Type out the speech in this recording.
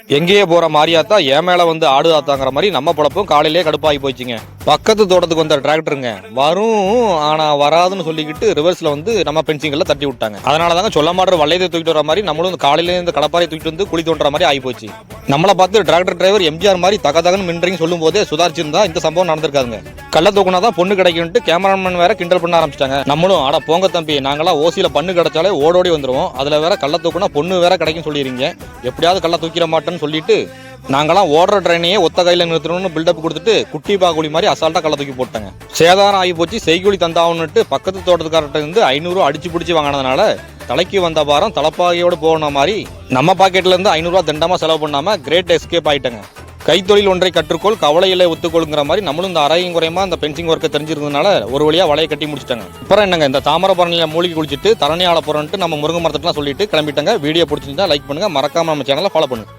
எங்கேயே போற மாதிரியாத்தா என் மேல வந்து ஆடு ஆத்தாங்கிற மாதிரி நம்ம பொழப்பும் காலையிலேயே கடுப்பாகி போச்சுங்க. பக்கத்து தோட்டத்துக்கு வந்த டிராக்டருங்க வரும், ஆனா வராதுன்னு சொல்லிக்கிட்டு ரிவர்ஸ்ல வந்து நம்ம பென்சிங்கல்ல தட்டி விட்டாங்க. அதனால தாங்க சொல்ல மாட்டேற வளையத்தை தூக்கிட்டு வர மாதிரி நம்மளும் காலையில இந்த கடப்பாரை தூக்கிட்டு வந்து குழி தோன்ற மாதிரி ஆகி போச்சு. நம்மளை பார்த்து டிராக்டர் டிரைவர் எம்ஜிஆர் மாதிரி தகதகன்னு மின்றீங்க சொல்லும் போதே சுதாரிச்சிருந்தா இந்த சம்பவம் நடந்திருக்காங்க. கள்ள தூக்குனாதான் பொண்ணு கிடைக்கும்ட்டு கேமராமேன் வேற கிண்டல் பண்ண ஆரம்பிச்சிட்டாங்க. நம்மளும் ஆட போங்க தம்பி, நாங்களாம் ஓசியில பண்ணு கிடைச்சாலே ஓடோடி வந்துருவோம், அதுல வேற கள்ள தூக்குனா பொண்ணு வேற கிடைக்கும் சொல்லிடுறீங்க, எப்படியாவது கள்ள தூக்கிட மாட்டேன்னு சொல்லிட்டு நாங்களாம் ஓடுற ட்ரெயினையே ஒத்த கையில நிறுத்தணும்னு பில்டப் கொடுத்துட்டு குட்டி பாகுலி மாதிரி அசால்ட்டா கள்ள தூக்கி போட்டாங்க. சேதாரம் ஆகி போச்சு, செய்கூலி தந்தாவுன்னுட்டு பக்கத்து தோட்டத்துக்காரர்கிட்ட இருந்து 500 அடிச்சு பிடிச்சி வாங்கினதுனால தலைக்கு வந்த பாரம் தலப்பாகையோடு போன மாதிரி நம்ம பாக்கெட்ல இருந்து 500 தண்டமா செலவு பண்ணாம கிரேட் எஸ்கேப் ஆயிட்டாங்க. கைத்தொழில் ஒன்றை கற்றுக்கொள் கவலையில ஒத்துக்கொள்ளுங்கிற மாதிரி நம்மளும் இந்த அரையும் குறையமா அந்த பென்சிங் ஒர்க்கை தெரிஞ்சிருந்ததுனால ஒரு வழியா வலையை கட்டி முடிச்சிட்டாங்க. அப்புறம் என்னங்க, இந்த தாமரபரணியில மூழ்கி குளிச்சுட்டு தரணி ஆள போறோன்ட்டு நம்ம முருங்கை மரத்துக்குலாம் சொல்லிட்டு கிளம்பிட்டாங்க. வீடியோ பிடிச்சிருந்தா லைக் பண்ணுங்க, மறக்காம நம்ம சேனலை ஃபாலோ பண்ணுங்க.